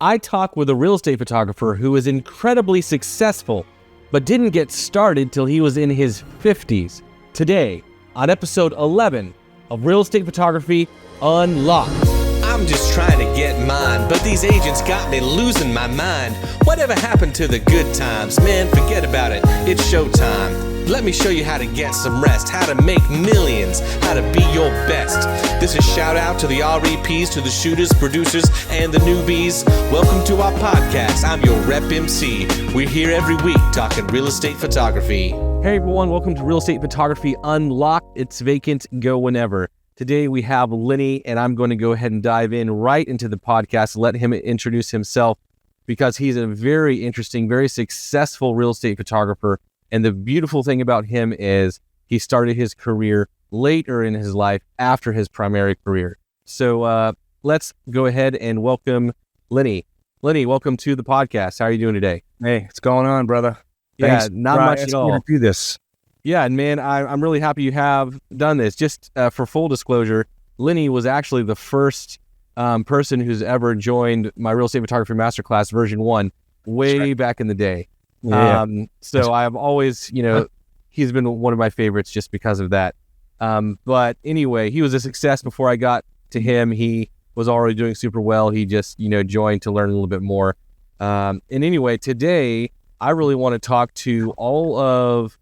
I talk with a real estate photographer who is incredibly successful, but didn't get started till he was in his 50s. Today, on episode 11 of Real Estate Photography Unlocked. I'm just trying to get mine, but these agents got me losing my mind. Whatever happened to the good times? Man, forget about it. It's showtime. Let me show you how to get some rest, how to make millions, how to be your best. This is shout out to the REPs, to the shooters, producers, and the newbies. Welcome to our podcast. I'm your rep MC. We're here every week talking real estate photography. Hey everyone, welcome to Real Estate Photography Unlocked. It's vacant, go whenever. Today we have Lenny, and I'm going to go ahead and dive in right into the podcast, let him introduce himself, because he's a very interesting, very successful real estate photographer. And the beautiful thing about him is he started his career later in his life after his primary career. So let's go ahead and welcome Lenny. Lenny, welcome to the podcast. How are you doing today? Hey, what's going on, brother? Thanks not much at all. To do this. Yeah, and man, I'm really happy you have done this. Just for full disclosure, Lenny was actually the first person who's ever joined my Real Estate Photography Masterclass version 1 way back in the day. Yeah. So I've always, he's been one of my favorites just because of that. But anyway, he was a success before I got to him. He was already doing super well. He just, joined to learn a little bit more. And anyway, today I really want to talk to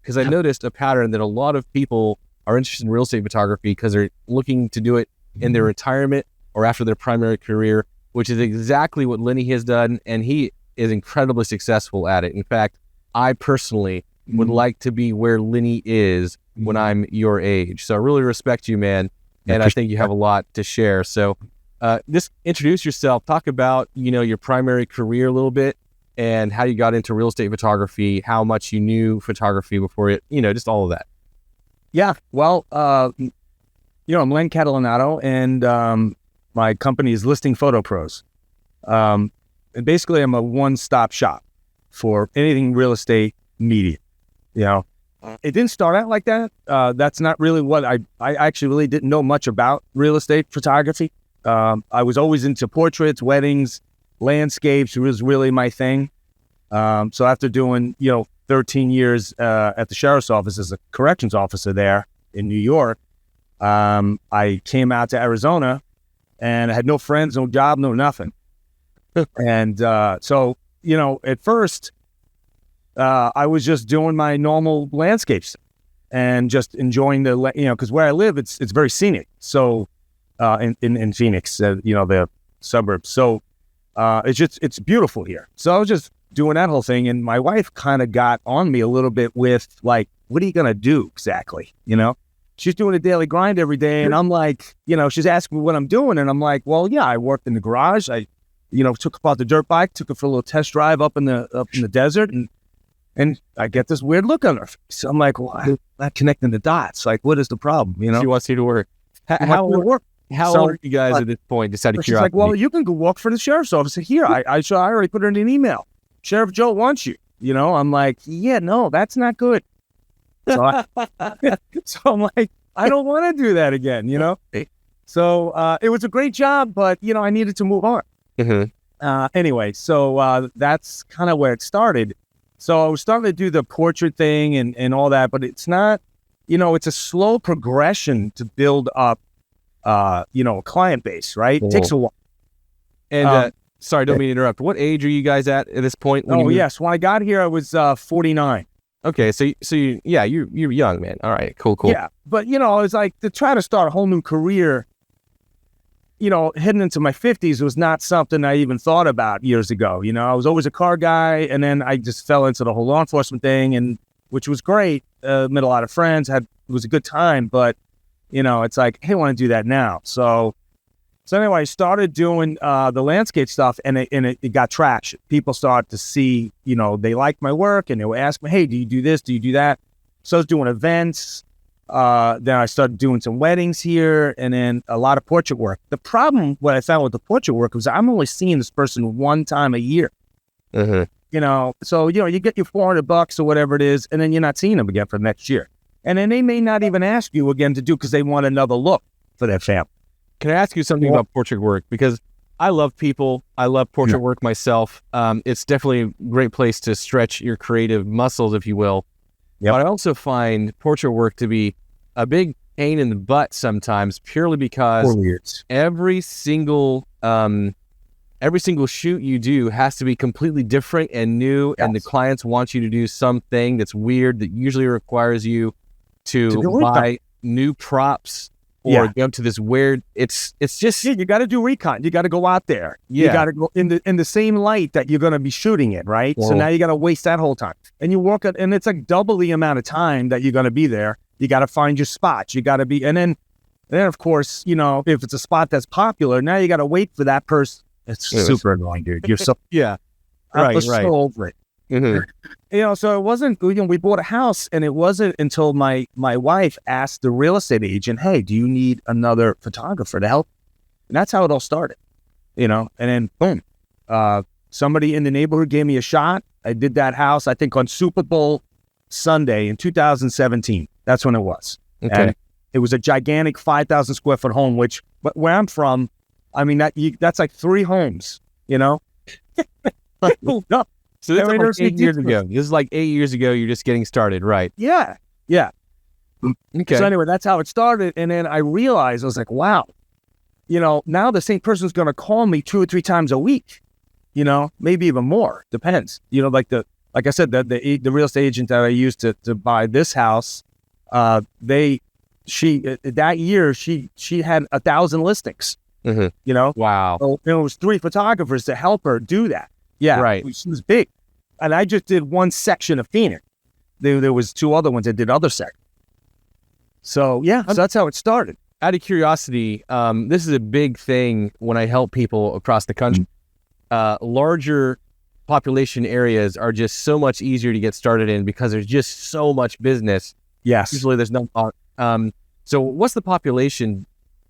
because I noticed a pattern that a lot of people are interested in real estate photography because they're looking to do it in their retirement or after their primary career, which is exactly what Lenny has done. And he is incredibly successful at it. In fact, I personally would like to be where Lenny is when I'm your age. So I really respect you, man. And I think you have a lot to share. So just introduce yourself, talk about, your primary career a little bit and how you got into real estate photography, how much you knew photography before it, just all of that. Yeah. Well, I'm Lenny Catalanotto, and my company is Listing Photo Pros. And basically, I'm a one-stop shop for anything real estate media. It didn't start out like that. That's not really what I actually really didn't know much about real estate photography. I was always into portraits, weddings, landscapes. It was really my thing. So after doing, 13 years at the sheriff's office as a corrections officer there in New York, I came out to Arizona, and I had no friends, no job, no nothing. And so, at first, I was just doing my normal landscapes and just enjoying because where I live, it's very scenic. So in Phoenix, the suburbs. So it's beautiful here. So I was just doing that whole thing. And my wife kind of got on me a little bit with like, what are you going to do exactly? She's doing a daily grind every day. And I'm like, she's asking me what I'm doing. And I'm like, well, yeah, I worked in the garage. I took apart the dirt bike, took it for a little test drive up in the desert, and I get this weird look on her face. So I'm like, well, I'm not connecting the dots. Like, what is the problem? She wants you to work. How old are you guys at this point? Just out of curiosity. She's like, well, you can go walk for the sheriff's office. Here, I already put her in an email. Sheriff Joe wants you. I'm like, yeah, no, that's not good. So, so I'm like, I don't want to do that again. So it was a great job, but I needed to move on. Mm-hmm. Anyway, so that's kind of where it started. So I was starting to do the portrait thing and all that, but it's not, it's a slow progression to build up, a client base, right? It takes a while. And sorry, don't mean to interrupt. What age are you guys at this point? Yes. When I got here, I was 49. Okay, so you're young, man. All right, cool. Yeah, but it's like to try to start a whole new career. Heading into my 50s was not something I even thought about years ago. I was always a car guy, and then I just fell into the whole law enforcement thing, and which was great. Met a lot of friends, it was a good time, but it's like, hey, I want to do that now. So anyway, I started doing the landscape stuff, and it got traction. People started to see, they liked my work, and they would ask me, hey, do you do this? Do you do that? So I was doing events. Then I started doing some weddings here, and then a lot of portrait work. The problem, what I found with the portrait work was I'm only seeing this person one time a year. Mm-hmm. So you get your $400 or whatever it is, and then you're not seeing them again for next year. And then they may not even ask you again to do because they want another look for their family. Can I ask you something about portrait work? Because I love people. I love portrait work myself. It's definitely a great place to stretch your creative muscles, if you will. But I also find portrait work to be a big pain in the butt sometimes, purely because every single shoot you do has to be completely different and new, and the clients want you to do something that's weird that usually requires you to buy new props or go to this weird. It's just you got to do recon. You got to go out there. You got to go in the same light that you're going to be shooting it, right? So now you got to waste that whole time, and you work it, and it's like double the amount of time that you're going to be there. You got to find your spots. You got to be, and then of course, you know, if it's a spot that's popular, now you got to wait for that person. It's super annoying, dude. You're so right. So over it. Mm-hmm. You know, so it wasn't. You know, we bought a house, and it wasn't until my wife asked the real estate agent, "Hey, do you need another photographer to help?" And that's how it all started. You know, and then boom, somebody in the neighborhood gave me a shot. I did that house, I think, on Super Bowl Sunday in 2017. That's when it was. Okay. And it was a gigantic 5,000 square foot home, which where I'm from, I mean that's like 3 homes. You know. No. So this is like 8 years ago. This is like 8 years ago. You're just getting started, right? Yeah. Okay. So anyway, that's how it started. And then I realized, I was like, wow, you know, now the same person's going to call me 2 or 3 times a week, you know, maybe even more. Depends. You know, like I said, the real estate agent that I used to buy this house, that year, she had 1,000 listings, mm-hmm. you know? Wow. So, you know, it was 3 photographers to help her do that. Yeah, right. She was big. And I just did one section of Phoenix. There was 2 other ones that did other sections. So, so that's how it started. Out of curiosity, this is a big thing when I help people across the country. Larger population areas are just so much easier to get started in because there's just so much business. Yes. Usually there's no... so what's the population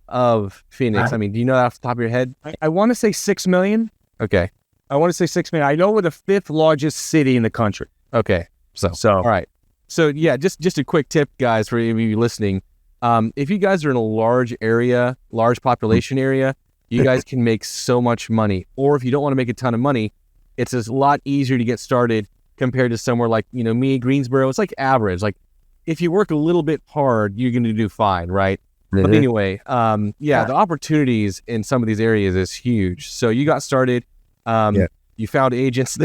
of Phoenix? I mean, do you know that off the top of your head? I want to say 6 million. Okay. I want to say 6 million. I know we're the 5th largest city in the country. Okay. So all right. So yeah, just a quick tip, guys, for any of you listening. If you guys are in a large population area, you guys can make so much money. Or if you don't want to make a ton of money, it's a lot easier to get started compared to somewhere like, you know, me, Greensboro. It's like average. Like if you work a little bit hard, you're going to do fine, right? Mm-hmm. But anyway, the opportunities in some of these areas is huge. So you got started. You found agents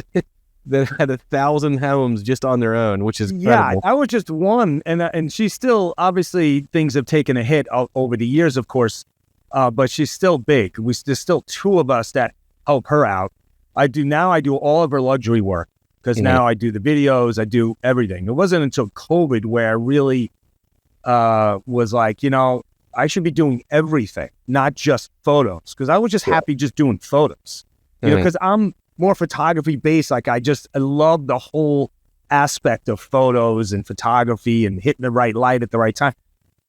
that had 1,000 homes just on their own, which is incredible. Yeah, I was just one, and she's still, obviously things have taken a hit over the years, of course, but she's still big. There's still 2 of us that help her out. I do all of her luxury work because now I do the videos, I do everything. It wasn't until COVID where I really was like, you know, I should be doing everything, not just photos, because I was just happy just doing photos. You know, because I'm more photography based. Like I love the whole aspect of photos and photography and hitting the right light at the right time.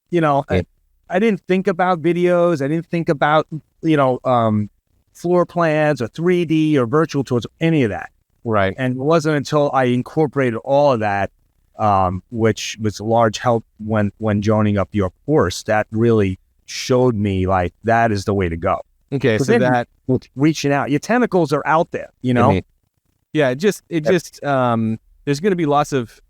You know, I didn't think about videos. I didn't think about, you know, floor plans or 3D or virtual tours, any of that. Right. And it wasn't until I incorporated all of that, which was a large help when joining up your course, that really showed me like that is the way to go. Okay, so that reaching out, your tentacles are out there, you know. Mm-hmm. Yeah, there's going to be lots of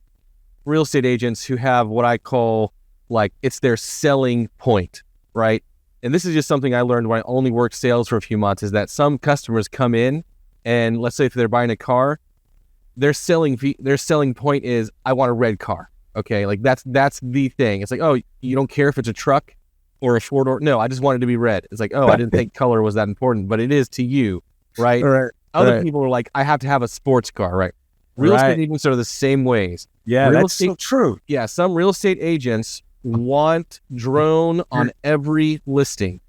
real estate agents who have what I call like it's their selling point, right? And this is just something I learned when I only worked sales for a few months. Is that some customers come in and let's say if they're buying a car, their selling point is I want a red car. Okay, like that's the thing. It's like, oh, you don't care if it's a truck or a 4-door. No, I just want it to be red. It's like, oh, I didn't think color was that important, but it is to you, right? Other people are like, I have to have a sports car, right? Real estate agents are the same ways. Yeah, that's so true. Yeah, some real estate agents want drone on every listing.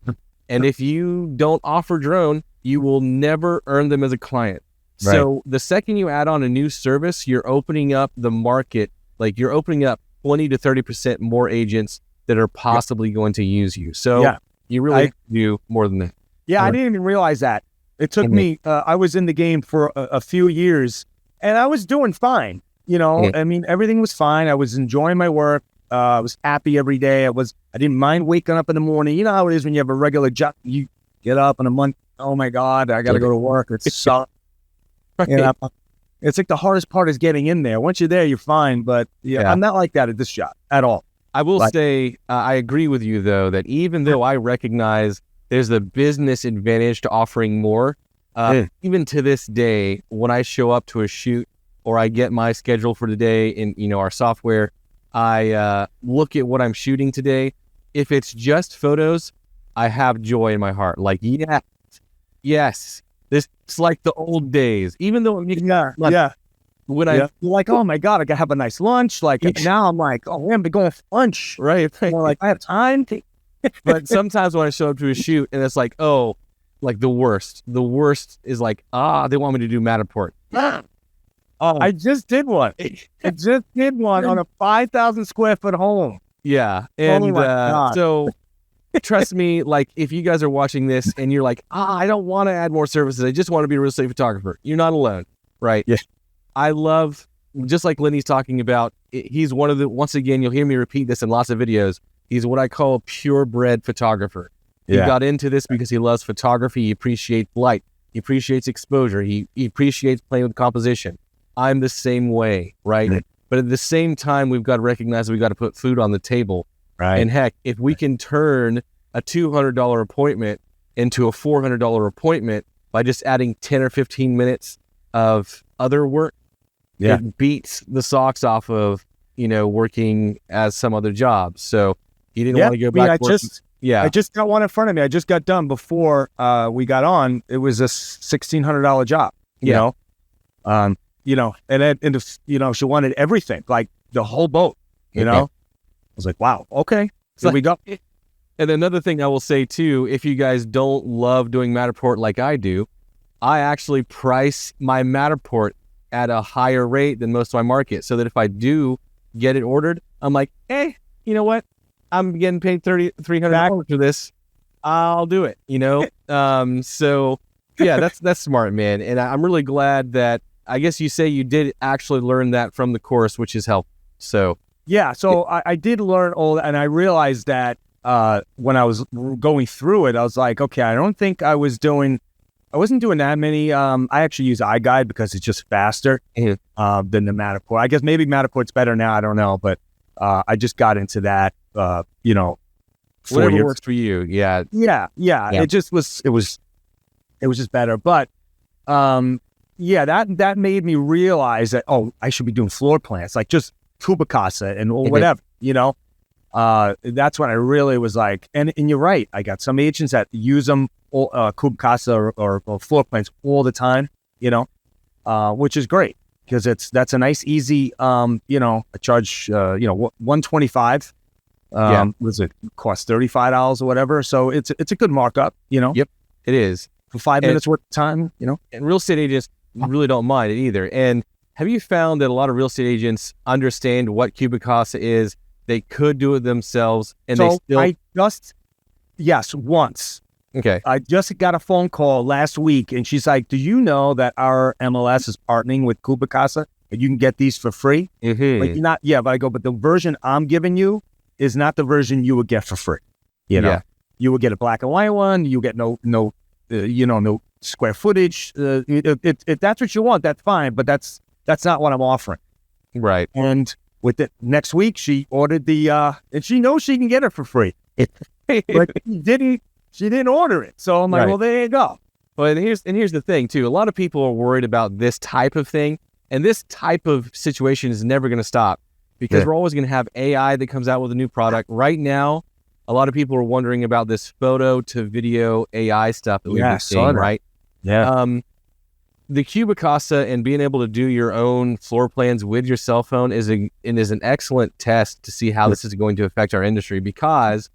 And if you don't offer drone, you will never earn them as a client. Right. So the second you add on a new service, you're opening up the market. Like you're opening up 20 to 30% more agents that are possibly going to use you. So you really do more than that. Yeah, I didn't even realize that. It took me, I was in the game for a few years and I was doing fine. You know, I mean, everything was fine. I was enjoying my work. I was happy every day. I didn't mind waking up in the morning. You know how it is when you have a regular job. You get up on a oh my God, I got to go to work. It's so, Right. you know, it's like the hardest part is getting in there. Once you're there, you're fine. But Yeah. I'm not like that at this job at all. I will say, I agree with you, though, that even though I recognize there's the business advantage to offering more, even to this day, when I show up to a shoot or I get my schedule for the day in, our software, I look at what I'm shooting today. If it's just photos, I have joy in my heart. Like, yes, this is like the old days. Even though when I like, oh my God, I gotta have a nice lunch. Like now I'm like, oh man, I'm going for lunch. right, More like I have time to. but sometimes when I show up to a shoot and it's like, oh, like the worst is like, they want me to do Matterport. I just did one. I just did one on a 5,000 square foot home. Yeah, Oh and my God. so trust me, like if you guys are watching this and you're like, I don't want to add more services, I just want to be a real estate photographer. You're not alone, right? Yeah. I love, just like Lenny's talking about, he's one of the, once again, you'll hear me repeat this in lots of videos, he's what I call a purebred photographer. He got into this because he loves photography, he appreciates light, he appreciates exposure, he appreciates playing with composition. I'm the same way, right? Mm-hmm. But at the same time, we've got to recognize that we've got to put food on the table. Right. And heck, if we can turn a $200 appointment into a $400 appointment by just adding 10 or 15 minutes of other work, it beats the socks off of, working as some other job. So he didn't want to go back to work. I just got one in front of me. I just got done before we got on. It was a $1,600 job, you know? And she wanted everything, like the whole boat, you know? I was like, wow, okay, here we go. And another thing I will say too, if you guys don't love doing Matterport like I do, I actually price my Matterport at a higher rate than most of my market, so that if I do get it ordered, I'm like, hey, you know what? I'm getting paid $300 for this. I'll do it, So yeah, that's smart, man. And I'm really glad that, I guess you say you did actually learn that from the course, which is helpful. So I did learn all that, and I realized that when I was going through it, I was like, okay, I don't think I wasn't doing that many. I actually use iGuide because it's just faster than the Matterport. I guess maybe Matterport's better now. I don't know, but I just got into that. 4 whatever years. works for you. Yeah. It was just better. But that made me realize that, I should be doing floor plans, like just Kubicasa and whatever, that's when I really was like, and you're right. I got some agents that use them, Kubicasa or floor plans all the time, which is great because that's a nice, easy, I charge, $125. Was it cost $35 or whatever? So it's a good markup, Yep, it is. For 5 minutes worth of time, And real estate agents really don't mind it either. And have you found that a lot of real estate agents understand what Kubicasa is? They could do it themselves, and so they still. Once. Okay. I just got a phone call last week, and she's like, "Do you know that our MLS is partnering with Kubicasa? And you can get these for free?" Mm-hmm. Like, not, but I go, but the version I'm giving you is not the version you would get for free. You would get a black and white one. You get no square footage. If that's what you want, that's fine. But that's not what I'm offering. Right. And with it next week, she ordered the and she knows she can get it for free. But she didn't order it. So I'm like, well, there you go. Well, and here's the thing too. A lot of people are worried about this type of thing, and this type of situation is never going to stop because we're always going to have AI that comes out with a new product. Right now, a lot of people are wondering about this photo to video AI stuff that we've been seeing, right? Yeah. The Kubicasa and being able to do your own floor plans with your cell phone is an excellent test to see how this is going to affect our industry, because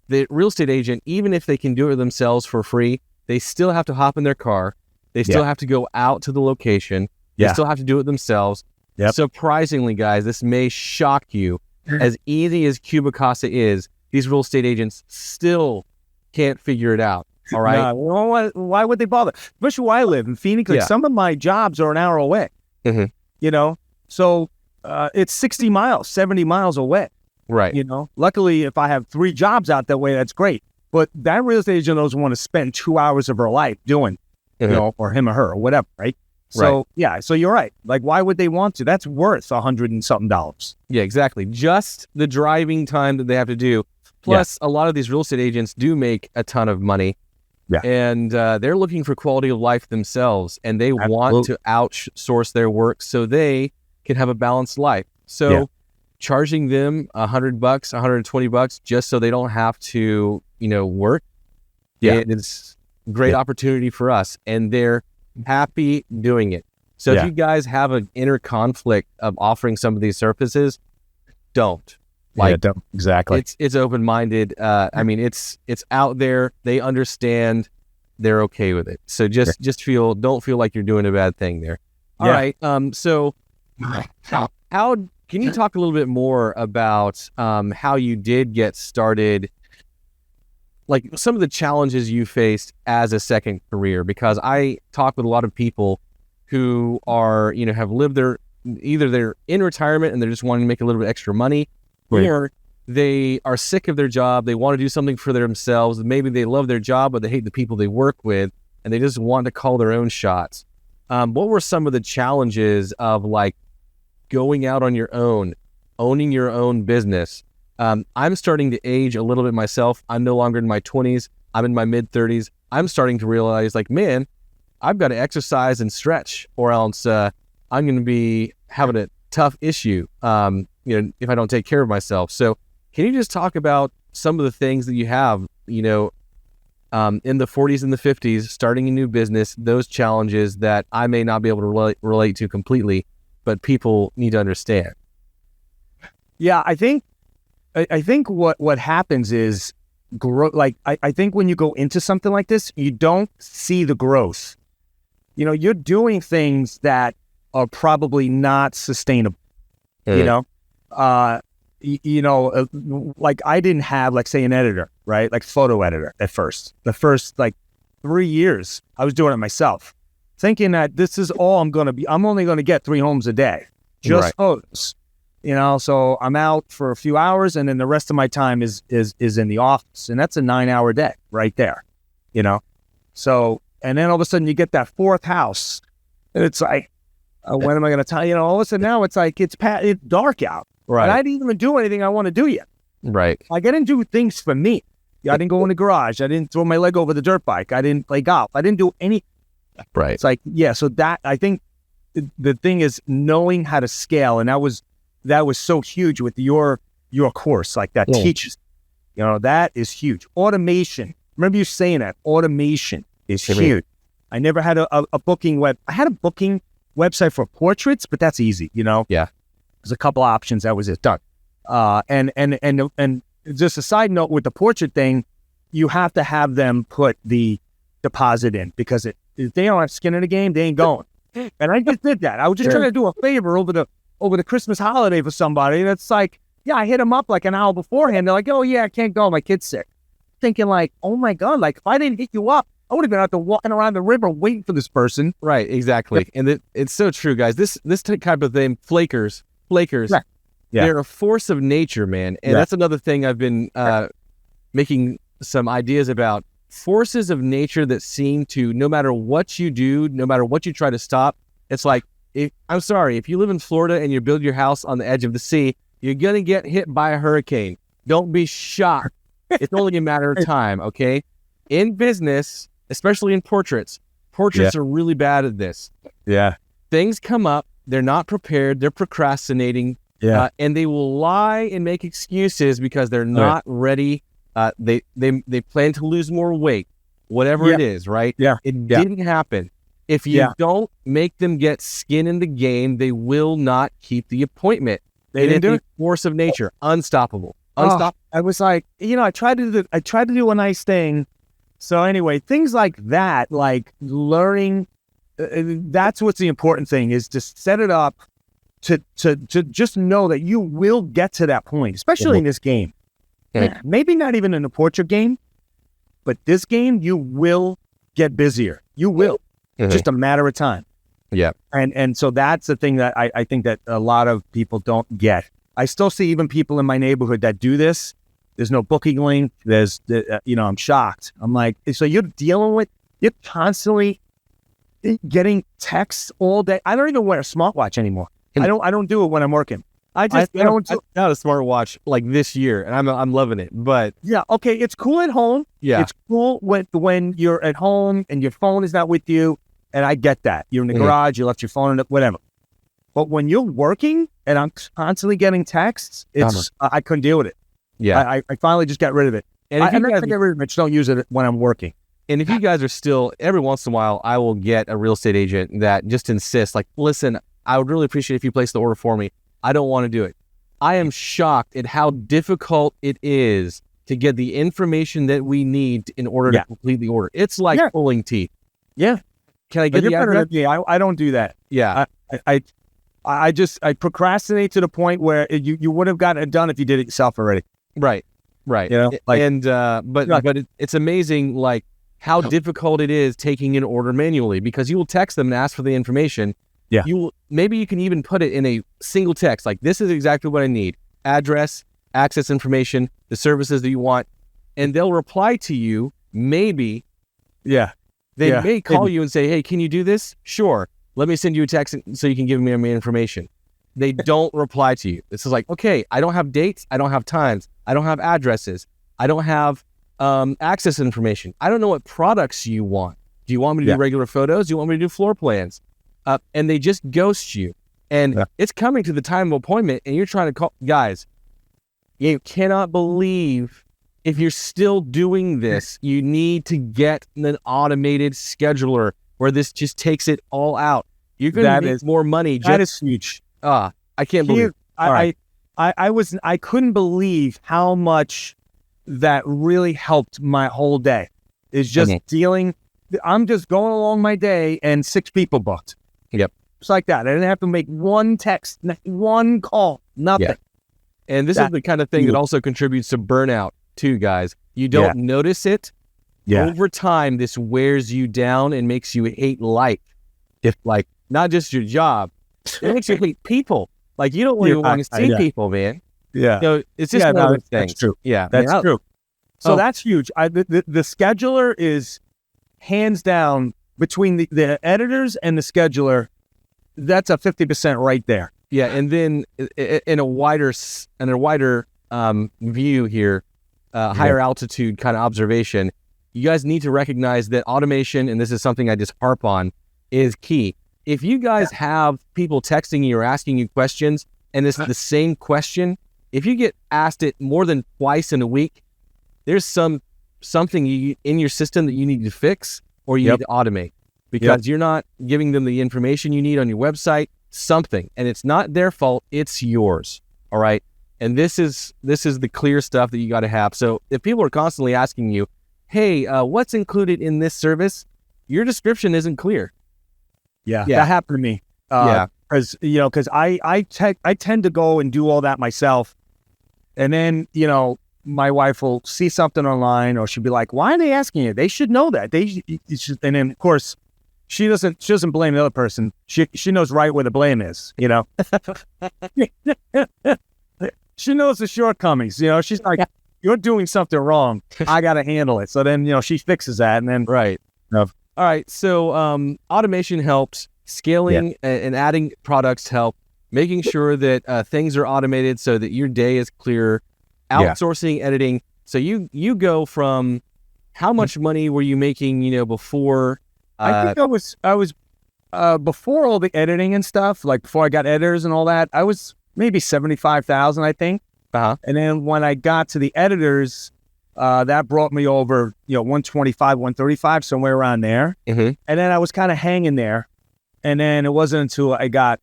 the real estate agent, even if they can do it themselves for free, they still have to hop in their car. They still have to go out to the location. They still have to do it themselves. Surprisingly, guys, this may shock you. As easy as Kubicasa is, these real estate agents still can't figure it out. All right. Why would they bother? Especially where I live in Phoenix. Like some of my jobs are an hour away. Mm-hmm. So it's 60 miles, 70 miles away. Right. Luckily, if I have 3 jobs out that way, that's great. But that real estate agent doesn't want to spend 2 hours of her life doing, you know, or him or her or whatever, right? So yeah, so you're right. Like, why would they want to? That's worth $100 and something. Yeah, exactly. Just the driving time that they have to do. Plus, a lot of these real estate agents do make a ton of money. Yeah. And they're looking for quality of life themselves, and they want to outsource their work so they can have a balanced life. So charging them $100, $120 just so they don't have to, you know, work. Yeah. It's a great opportunity for us, and they're happy doing it. So if you guys have an inner conflict of offering some of these services, don't. Like, don't. Exactly. It's open-minded. I mean, it's out there. They understand. They're okay with it. So just don't feel like you're doing a bad thing there. All right. So how can you talk a little bit more about how you did get started? Like some of the challenges you faced as a second career, because I talk with a lot of people who are, you know, have lived either they're in retirement and they're just wanting to make a little bit extra money, or they are sick of their job. They want to do something for themselves. Maybe they love their job, but they hate the people they work with, and they just want to call their own shots. What were some of the challenges of like going out on your own, owning your own business? I'm starting to age a little bit myself. I'm no longer in my 20s. I'm in my mid 30s. I'm starting to realize like, man, I've got to exercise and stretch, or else I'm going to be having a tough issue, you know, if I don't take care of myself. So can you just talk about some of the things that you have, you know, in the 40s and the 50s, starting a new business, those challenges that I may not be able to relate to completely, but people need to understand? Yeah, I think what happens is like I think when you go into something like this, you don't see the growth. You know, you're doing things that are probably not sustainable. You know, like I didn't have, like, say, an editor, right? Like photo editor at first. The first like 3 years, I was doing it myself, thinking that this is all I'm only going to get 3 homes a day, just photos. You know, so I'm out for a few hours, and then the rest of my time is in the office, and that's a 9-hour day right there. You know, so and then all of a sudden you get that 4th house, and it's like, when am I going to tell you? Know, all of a sudden now it's like it's dark out. Right. And I didn't even do anything I want to do yet. Right. Like I didn't do things for me. I didn't go in the garage. I didn't throw my leg over the dirt bike. I didn't play golf. I didn't do any. Right. It's like, so that, I think the thing is knowing how to scale. And that was so huge with your course, like that teaches, you know, that is huge. Automation. Remember you saying that automation is huge. I never had a booking I had a booking website for portraits, but that's easy, you know? Yeah. There's a couple options. That was it, done. And just a side note with the portrait thing, you have to have them put the deposit in, because if they don't have skin in the game, they ain't going. And I just did that. I was just trying to do a favor over the Christmas holiday for somebody. And it's like, I hit them up like an hour beforehand. They're like, oh yeah, I can't go. My kid's sick. Thinking like, oh my God, like if I didn't hit you up, I would have been out there walking around the river waiting for this person. Right, exactly. And it's so true, guys. This type of thing, flakers, they're a force of nature, man. And that's another thing I've been making some ideas about. Forces of nature that seem to, no matter what you do, no matter what you try to stop, it's like, I'm sorry, if you live in Florida and you build your house on the edge of the sea, you're going to get hit by a hurricane. Don't be shocked. It's only a matter of time, okay? In business, especially in portraits are really bad at this. Yeah. Things come up, they're not prepared, they're procrastinating, and they will lie and make excuses because they're not ready. They plan to lose more weight, whatever it is, right? Yeah. It didn't happen. If you don't make them get skin in the game, they will not keep the appointment. They didn't do it. Force of nature, unstoppable. I was like, I tried to do a nice thing. So anyway, things like that, like learning, that's what's the important thing, is to set it up to just know that you will get to that point, especially in this game. Maybe not even in a portrait game, but this game, you will get busier. You will. Just a matter of time. Yeah. And so that's the thing that I think that a lot of people don't get. I still see even people in my neighborhood that do this, There's no booking link. I'm shocked. I'm like, so you're constantly getting texts all day. I don't even wear a smartwatch anymore. I don't do it when I'm working. I got a smartwatch like this year, and I'm loving it. But yeah, okay, it's cool at home. Yeah, it's cool when you're at home and your phone is not with you. And I get that. You're in the garage, you left your phone in it, whatever. But when you're working and I'm constantly getting texts, I couldn't deal with it. Yeah. I finally just got rid of it. And if you guys get rid of it, just don't use it when I'm working. And if you guys are still, every once in a while, I will get a real estate agent that just insists, like, listen, I would really appreciate if you place the order for me. I don't want to do it. I am shocked at how difficult it is to get the information that we need in order to complete the order. It's like pulling teeth. Yeah. Can I get the address? I don't do that. Yeah. I procrastinate to the point where you would have gotten it done if you did it yourself already. Right. You know, but it's amazing, like, how difficult it is taking an order manually, because you will text them and ask for the information. Yeah. Maybe you can even put it in a single text, like, this is exactly what I need: address, access information, the services that you want, and they'll reply to you. Maybe. Yeah. They may call you and say, hey, can you do this? Sure. Let me send you a text so you can give me my information. They don't reply to you. This is like, okay, I don't have dates. I don't have times. I don't have addresses. I don't have access information. I don't know what products you want. Do you want me to do regular photos? Do you want me to do floor plans? And they just ghost you. And it's coming to the time of appointment, and you're trying to call. Guys, you cannot believe, if you're still doing this, you need to get an automated scheduler where this just takes it all out. You're going to make more money. That is huge. I can't believe it. I couldn't believe how much that really helped my whole day. Is just dealing. I'm just going along my day and 6 people booked. Yep. Just like that. I didn't have to make one text, one call, nothing. Yeah. And this is the kind of thing that also contributes to burnout too, guys. You don't notice it. Yeah. Over time, this wears you down and makes you hate life. If, like, not just your job, it makes you hate people. Like, you don't really want to see people, man. Yeah. It's just one of those things. That's true. Yeah. That's true. So that's huge. The scheduler is hands down, between the editors and the scheduler, that's a 50% right there. Yeah. And then in a wider view here, higher altitude kind of observation, you guys need to recognize that automation, and this is something I just harp on, is key. If you guys have people texting you or asking you questions, and it's the same question, if you get asked it more than twice in a week, there's something in your system that you need to fix, or you need to automate, because you're not giving them the information you need on your website, something, and it's not their fault, it's yours. All right. And this is the clear stuff that you got to have. So if people are constantly asking you, hey, what's included in this service? Your description isn't clear. Yeah. That happened to me. Because I tend to go and do all that myself. And then, my wife will see something online, or she'll be like, why are they asking you? They should know that. And then, of course, she doesn't blame the other person. She knows right where the blame is, She knows the shortcomings, she's like, you're doing something wrong. I got to handle it. So then, she fixes that, and then. Right. All right. So automation helps. Scaling and adding products help. Making sure that things are automated so that your day is clear. Outsourcing editing. So you go from, how much money were you making, before? I think I was before all the editing and stuff, like before I got editors and all that, I was maybe 75,000, I think. And then when I got to the editors, that brought me over, 125, 135, somewhere around there. And then I was kind of hanging there. And then it wasn't until I got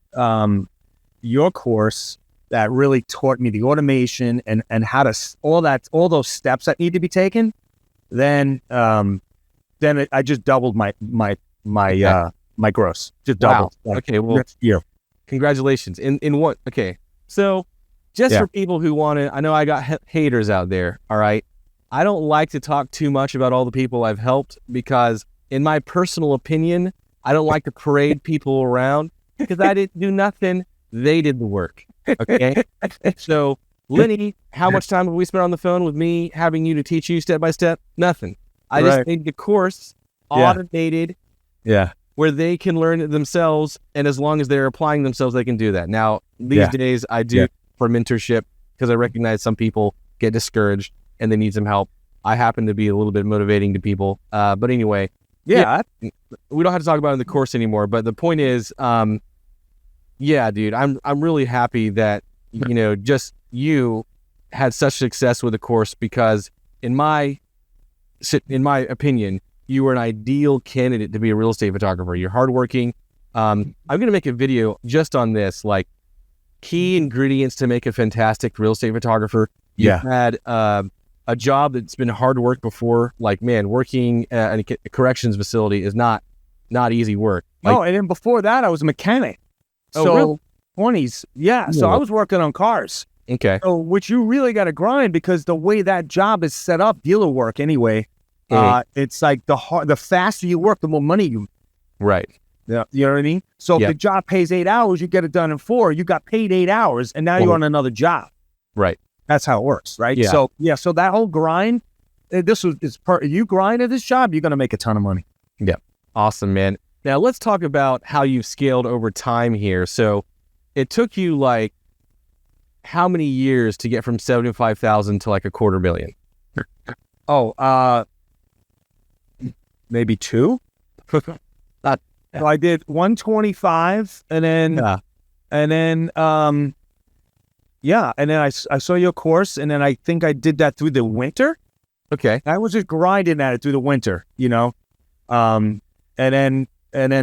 your course that really taught me the automation and how to all those steps that need to be taken. Then I just doubled my gross. Just doubled. Wow. Okay, well, congratulations. In what? Okay, so just for people who want to, I know I got haters out there. All right, I don't like to talk too much about all the people I've helped, because in my personal opinion, I don't like to parade people around, because I didn't do nothing. They did the work. Okay. So Lenny, how much time have we spent on the phone with me having you to teach you step by step? Nothing. I just made the course automated where they can learn it themselves. And as long as they're applying themselves, they can do that. Now, these days I do for mentorship because I recognize some people get discouraged and they need some help. I happen to be a little bit motivating to people. But anyway, we don't have to talk about it in the course anymore. But the point is, dude, I'm really happy that, just you had such success with the course because in my opinion, you were an ideal candidate to be a real estate photographer. You're hardworking. I'm going to make a video just on this, like key ingredients to make a fantastic real estate photographer. You had a job that's been hard work before. Like, man, working at a corrections facility is not easy work. Like, and then before that, I was a mechanic. Oh, really? 20s. Yeah. So I was working on cars. Okay. So, which you really got to grind because the way that job is set up, dealer work anyway, it's like the faster you work, the more money you make. Right. Yeah. You know what I mean? So if the job pays 8 hours, you get it done in 4. You got paid 8 hours, and now you're on another job. Right. That's how it works, right? Yeah. So that whole grind, you grind at this job, you're gonna make a ton of money. Yeah. Awesome, man. Now let's talk about how you've scaled over time here. So it took you like how many years to get from 75,000 to like $250,000? Maybe 2. So I did 125, and then I saw your course, and then I think I did that through the winter. Okay. I was just grinding at it through the winter, and then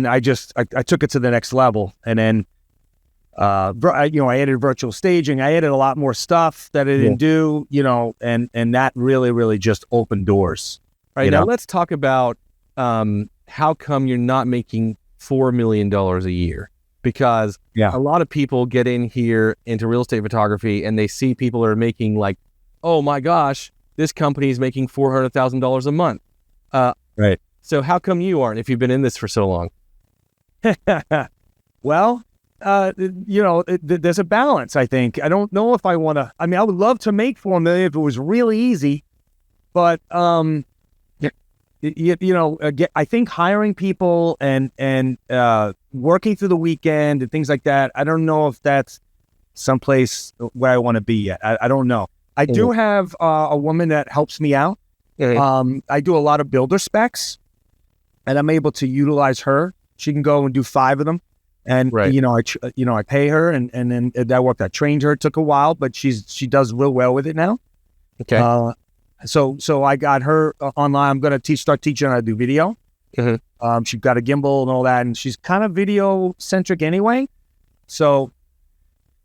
I took it to the next level, and then I added virtual staging. I added a lot more stuff that I didn't do, and that really just opened doors. All right, now let's talk about how come you're not making $4 million a year? Because a lot of people get in here into real estate photography and they see people are making like, oh my gosh, this company is making $400,000 a month. Right. So how come you aren't if you've been in this for so long? Well, there's a balance, I think. I don't know if I want to, I would love to make $4 million if it was really easy, but, I think hiring people and working through the weekend and things like that, I don't know if that's someplace where I want to be yet. I don't know. I do have a woman that helps me out. I do a lot of builder specs, and I'm able to utilize her. She can go and do 5 of them. And, I pay her, and then that worked. I trained her. It took a while, but she does real well with it now. Okay. So I got her online. I'm going to start teaching her how to do video. She's got a gimbal and all that, and she's kind of video centric anyway. So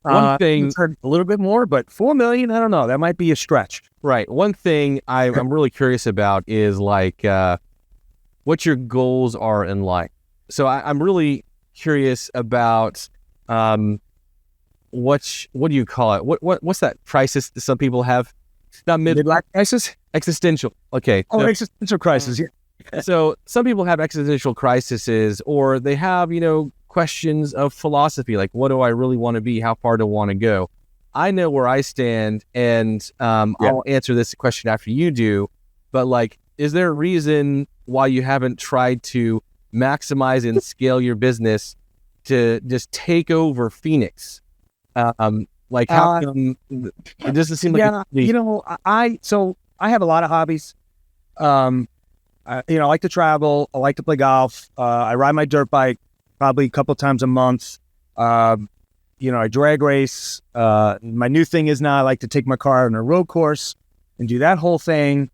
one thing, a little bit more, but 4 million, I don't know. That might be a stretch. Right. One thing I'm really curious about is like what your goals are in life. So I'm really curious about what do you call it? What's that crisis that some people have? Not midlife crisis? Existential. Okay. Oh, existential crisis. Yeah. So some people have existential crises, or they have, questions of philosophy, like what do I really want to be? How far do I want to go? I know where I stand, and I'll answer this question after you do. But like, is there a reason why you haven't tried to maximize and scale your business to just take over Phoenix? Like how come it doesn't seem like I have a lot of hobbies. I like to travel. I like to play golf. I ride my dirt bike probably a couple times a month. I drag race. My new thing is now I like to take my car on a road course and do that whole thing.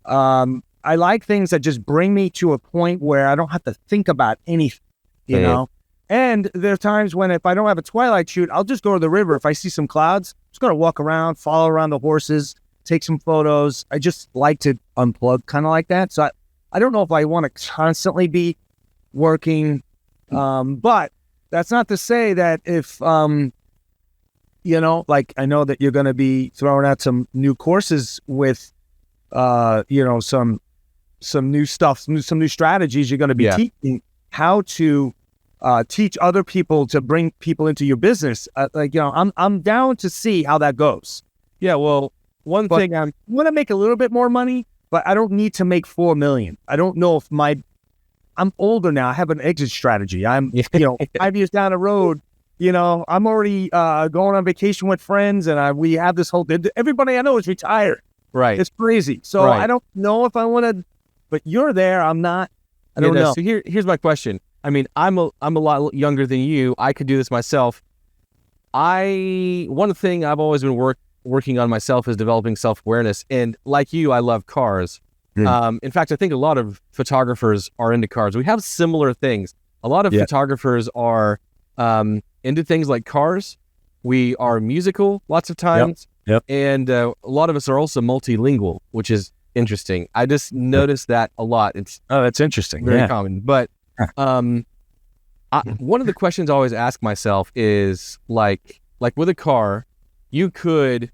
I like things that just bring me to a point where I don't have to think about anything, you know? And there are times when if I don't have a twilight shoot, I'll just go to the river. If I see some clouds, I'm just going to walk around, follow around the horses, take some photos. I just like to unplug kind of like that. So I don't know if I want to constantly be working. But that's not to say that if, like I know that you're going to be throwing out some new courses with, some new stuff, some new strategies. You're going to be teaching how to teach other people to bring people into your business. I'm down to see how that goes. Yeah, well, one But thing I want to make a little bit more money, but I don't need to make 4 million. I don't know if I'm older now. I have an exit strategy. I'm, 5 years down the road, I'm already going on vacation with friends, and we have this whole, everybody I know is retired. right. It's crazy. So Right. I don't know if I want to, but you're there. I'm not. I don't know. So here's my question. I mean, I'm a lot younger than you. I could do this myself. One thing I've always been working on myself is developing self-awareness. And like you, I love cars. In fact, I think a lot of photographers are into cars. We have similar things. A lot of photographers are into things like cars. We are musical lots of times. Yep. And a lot of us are also multilingual, which is interesting. I just noticed that a lot. It's That's interesting. very common. But one of the questions I always ask myself is like with a car, you could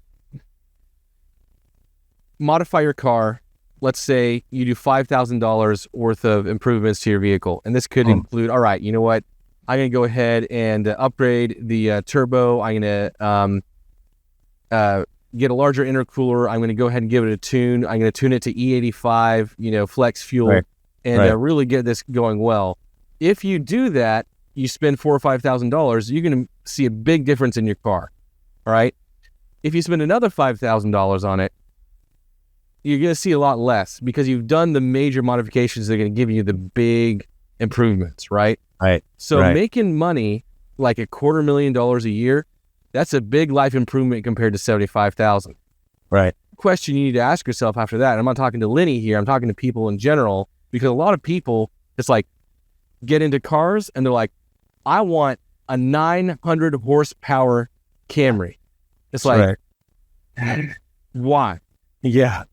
modify your car. Let's say you do $5,000 worth of improvements to your vehicle. And this could include, all right, you know what? I'm going to go ahead and upgrade the turbo. I'm going to get a larger intercooler. I'm going to go ahead and give it a tune. I'm going to tune it to E85, flex fuel, and really get this going well. If you do that, you spend $4,000 or $5,000, you're going to see a big difference in your car. All right. If you spend another $5,000 on it, you're going to see a lot less because you've done the major modifications that are going to give you the big improvements, right? Right. So making money like $250,000 a year, that's a big life improvement compared to $75,000. Right. Question you need to ask yourself after that. I'm not talking to Lenny here. I'm talking to people in general, because a lot of people, it's like, get into cars and they're like, I want a 900 horsepower Camry. It's like, why? Yeah.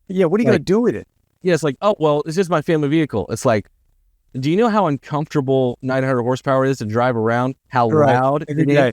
Yeah. What are you going to do with it? Yeah. It's like, oh, well, it's just my family vehicle. It's like, do you know how uncomfortable 900 horsepower is to drive around? How loud it is?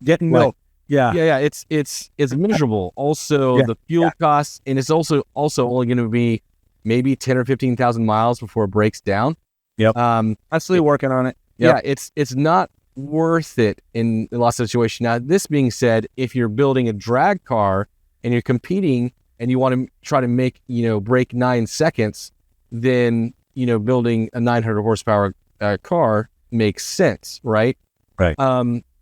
Getting milk. Yeah. It's miserable. Also, the fuel costs, and it's also only going to be maybe 10 or 15,000 miles before it breaks down. Yep. I'm still working on it. Yep. Yeah, it's not worth it in lots of situations. Now, this being said, if you're building a drag car and you're competing and you want to try to make, break 9 seconds, then, building a 900 horsepower car makes sense, right? Right.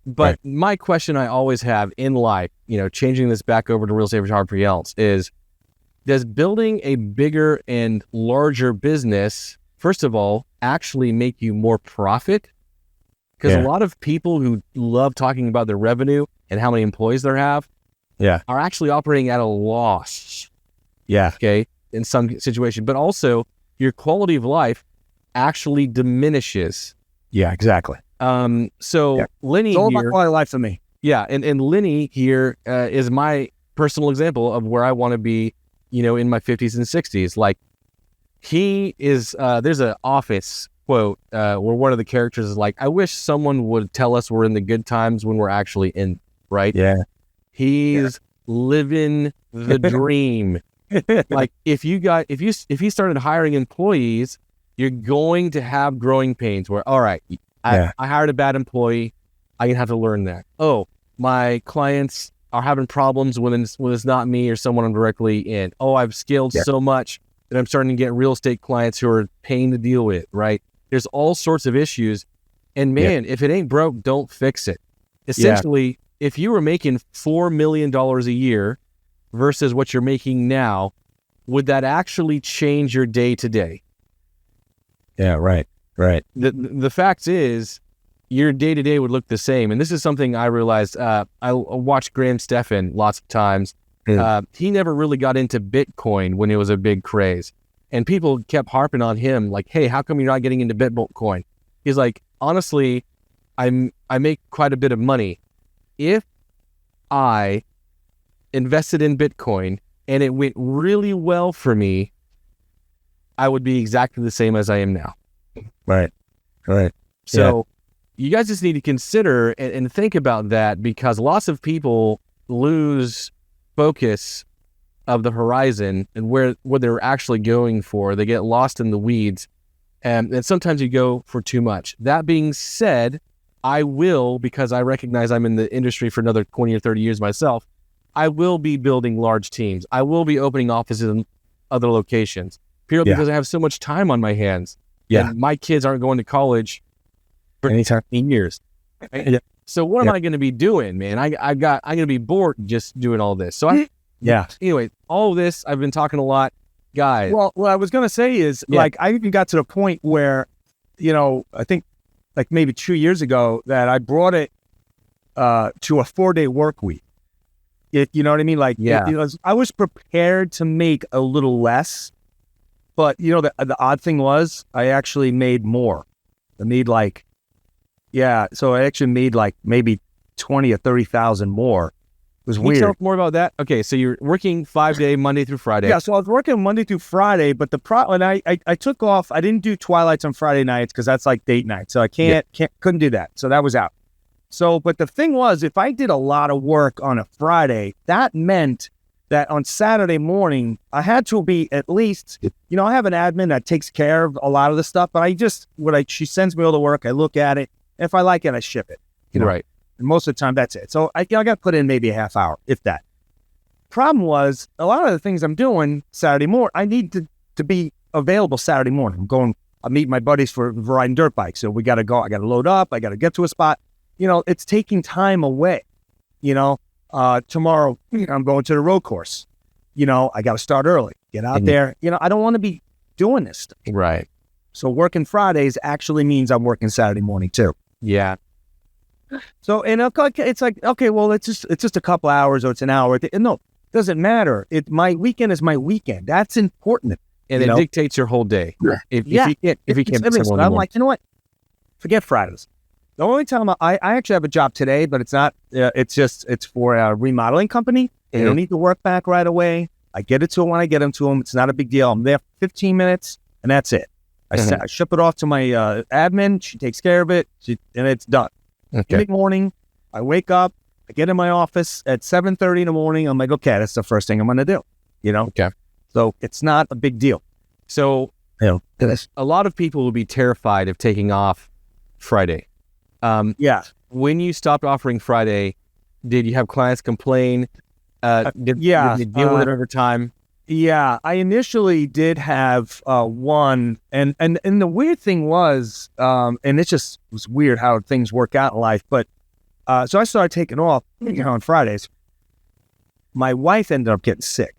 But my question I always have in life, changing this back over to real estate photography else, is does building a bigger and larger business, first of all, actually make you more profit? Because a lot of people who love talking about their revenue and how many employees they have are actually operating at a loss. Yeah. Okay. In some situation, but also your quality of life actually diminishes. Yeah, exactly. Lenny It's all about quality of life for me. Yeah. And Lenny here is my personal example of where I want to be, in my 50s and 60s. Like, he is, there's an Office quote where one of the characters is like, I wish someone would tell us we're in the good times when we're actually in, right? Yeah. He's living the dream. Like, if he started hiring employees, you're going to have growing pains where, all right, I hired a bad employee. I'm going to have to learn that. Oh, my clients are having problems when it's not me or someone I'm directly in. Oh, I've scaled so much that I'm starting to get real estate clients who are paying to deal with, right? There's all sorts of issues. And man, if it ain't broke, don't fix it. Essentially, if you were making $4 million a year versus what you're making now, would that actually change your day to day? Yeah, right. The fact is, your day to day would look the same. And this is something I realized. I watched Graham Stephan lots of times. He never really got into Bitcoin when it was a big craze. And people kept harping on him like, hey, how come you're not getting into Bitcoin? He's like, honestly, I make quite a bit of money. If I invested in Bitcoin and it went really well for me, I would be exactly the same as I am now. Right. So you guys just need to consider and think about that, because lots of people lose focus of the horizon and where they're actually going for. They get lost in the weeds, and sometimes you go for too much. That being said, I will, because I recognize I'm in the industry for another 20 or 30 years myself, I will be building large teams. I will be opening offices in other locations purely because I have so much time on my hands. Yeah. And my kids aren't going to college for Anytime. 15 years. Right? Yeah. So what am I going to be doing, man? I'm going to be bored just doing all this. So anyway, all of this, I've been talking a lot, guys. Well, what I was going to say is like, I even got to the point where, I think like maybe 2 years ago that I brought it to a 4-day work week. You know what I mean? Like, I was prepared to make a little less, but the odd thing was I actually made more. I made so I actually made like maybe 20 or 30,000 more. It was weird. Can you tell more about that? Okay, so you're working 5-day Monday through Friday. Yeah, so I was working Monday through Friday, but and I took off. I didn't do twilights on Friday nights because that's like date night, so I couldn't do that. So that was out. So, but the thing was, if I did a lot of work on a Friday, that meant that on Saturday morning, I had to be at least, I have an admin that takes care of a lot of the stuff, but she sends me all the work, I look at it. If I like it, I ship it. Right. And most of the time, that's it. So I got to put in maybe a half hour, if that. Problem was, a lot of the things I'm doing Saturday morning, I need to be available Saturday morning. I meet my buddies for riding dirt bikes. So we got to go, I got to load up, I got to get to a spot. It's taking time away. Tomorrow I'm going to the road course. I got to start early, get out there. I don't want to be doing this stuff. Right. So working Fridays actually means I'm working Saturday morning too. Yeah. So, and it's like, okay, well, it's just a couple hours or it's an hour. No, it doesn't matter. My weekend is my weekend. That's important. And it dictates your whole day. Yeah. If you can't, I'm like, you know what? Forget Fridays. The only time I actually have a job today, but it's not, it's for a remodeling company. They don't need to work back right away. I get it to them when I get them to them. It's not a big deal. I'm there 15 minutes and that's it. I ship it off to my admin. She takes care of it and it's done. Okay. Mid morning, I wake up, I get in my office at 7:30 in the morning. I'm like, okay, that's the first thing I'm going to do, Okay. So it's not a big deal. So a lot of people will be terrified of taking off Friday. When you stopped offering Friday, did you have clients complain? Did they deal with it over time? Yeah, I initially did have one, and the weird thing was, and it just was weird how things work out in life. But so I started taking off on Fridays. My wife ended up getting sick,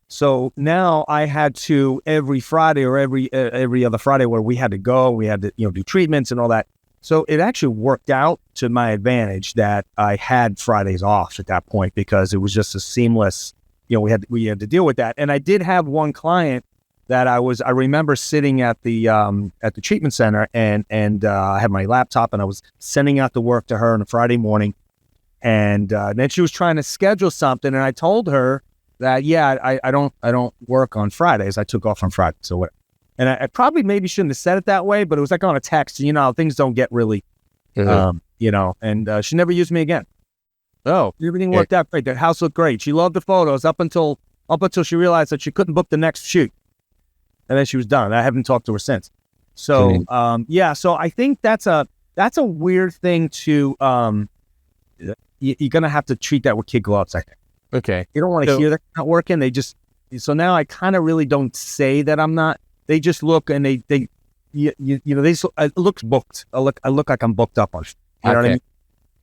so now I had to every Friday or every other Friday where we had to go, we had to do treatments and all that. So it actually worked out to my advantage that I had Fridays off at that point because it was just a seamless. We had to deal with that. And I did have one client that I remember sitting at the treatment center and I had my laptop and I was sending out the work to her on a Friday morning. And then she was trying to schedule something. And I told her that, I don't work on Fridays. I took off on Friday. So what? And I probably maybe shouldn't have said it that way, but it was like on a text, things don't get really, and she never used me again. Oh, everything worked out great. The house looked great. She loved the photos up until she realized that she couldn't book the next shoot, and then she was done. I haven't talked to her since. So, so I think that's a weird thing to. You're gonna have to treat that with kid gloves. I think. Okay. You don't want to hear they're not working. So now I kind of really don't say that I'm not. They just look and they it looks booked. I look like I'm booked up on. You know what I mean?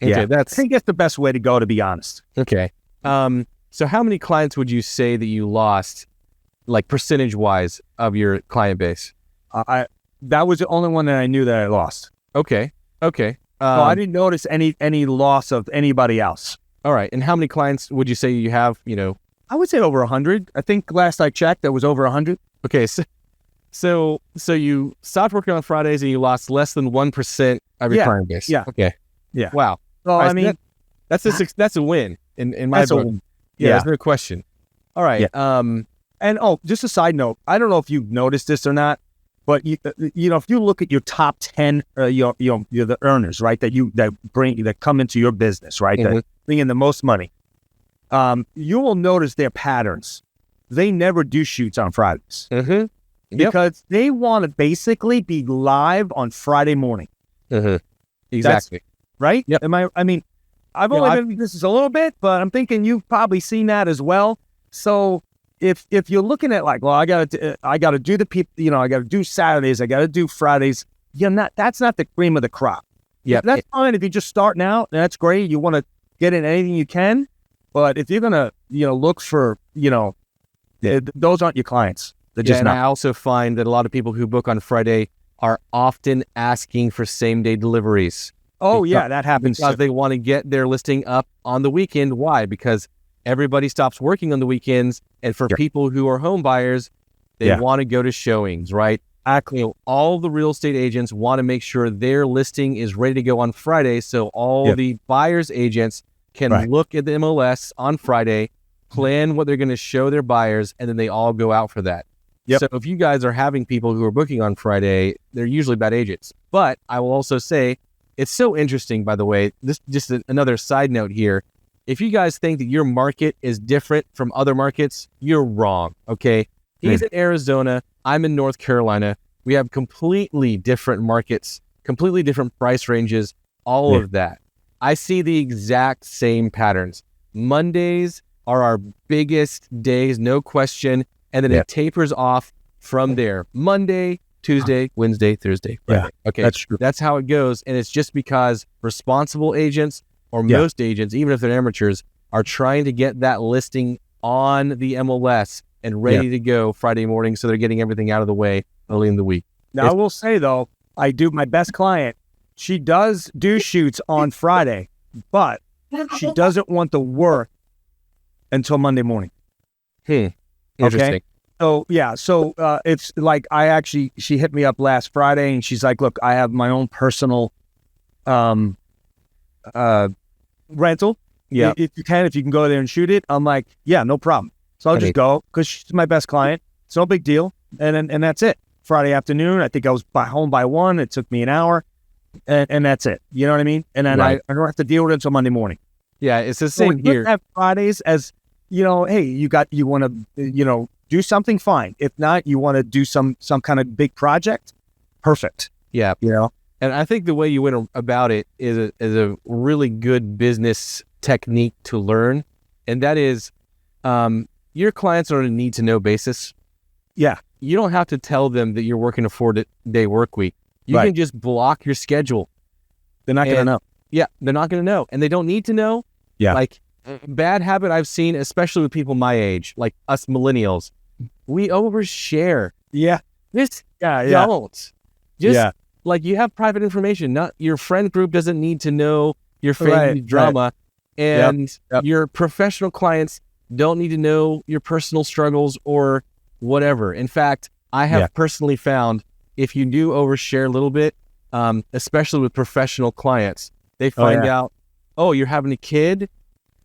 Okay, I think that's the best way to go, to be honest. Okay. So how many clients would you say that you lost, like percentage-wise, of your client base? That was the only one that I knew that I lost. Okay. So I didn't notice any loss of anybody else. All right. And how many clients would you say you have, I would say over 100. I think last I checked, there was over 100. Okay. So you stopped working on Fridays and you lost less than 1% of your client base. Yeah. Okay. Yeah. Wow. Well, I mean, that's a win in my book. There's no question. All right. Yeah. And just a side note, I don't know if you've noticed this or not, but if you look at your top 10, you're the earners, right? That come into your business, right? That bring in the most money. You will notice their patterns. They never do shoots on Fridays because they want to basically be live on Friday morning. Exactly. Right? Yep. I've only been in business a little bit, but I'm thinking you've probably seen that as well. So if you're looking at like, well, I gotta do the people, I gotta do Saturdays, I gotta do Fridays. That's not the cream of the crop. Yeah, that's fine if you're just starting out. That's great. You want to get in anything you can, but if you're gonna, look for, those aren't your clients. They're just not. I also find that a lot of people who book on Friday are often asking for same-day deliveries. Oh, yeah, that happens. Because they want to get their listing up on the weekend. Why? Because everybody stops working on the weekends, and for people who are home buyers, they want to go to showings, right? Exactly. All the real estate agents want to make sure their listing is ready to go on Friday, so all the buyers' agents can look at the MLS on Friday, plan what they're going to show their buyers, and then they all go out for that. So if you guys are having people who are booking on Friday, they're usually bad agents. But I will also say, it's so interesting, by the way, this just another side note here. If you guys think that your market is different from other markets, you're wrong, okay? He's in Arizona, I'm in North Carolina. We have completely different markets, completely different price ranges, all of that. I see the exact same patterns. Mondays are our biggest days, no question. And then it tapers off from there. Monday, Tuesday, Wednesday, Thursday, Friday. Yeah, okay, that's true. That's how it goes. And it's just because responsible agents or most agents, even if they're amateurs, are trying to get that listing on the MLS and ready to go Friday morning, so they're getting everything out of the way early in the week. Now, I will say, though, I do my best client. She does do shoots on Friday, but she doesn't want the work until Monday morning. Interesting. Okay? So it's like she hit me up last Friday and she's like, look, I have my own personal rental. Yeah. If you can go there and shoot it. I'm like, yeah, no problem. So I'll just go because she's my best client. It's no big deal. And that's it. Friday afternoon, I think I was home by 1. It took me an hour and that's it. You know what I mean? And then I don't have to deal with it until Monday morning. Yeah, it's the same here. Have Fridays as, hey, you want to, do something, fine. If not, you want to do some kind of big project, perfect. Yeah. And I think the way you went about it is a really good business technique to learn. And that is, your clients are on a need-to-know basis. Yeah. You don't have to tell them that you're working a 4-day work week. You can just block your schedule. They're not going to know. Yeah, they're not going to know. And they don't need to know. Yeah. Like, bad habit I've seen, especially with people my age, like us millennials, we overshare. Yeah. Just don't. Just like, you have private information. Not your friend group doesn't need to know your family drama, and your professional clients don't need to know your personal struggles or whatever. In fact, I have personally found if you do overshare a little bit, especially with professional clients, they find out, oh, you're having a kid.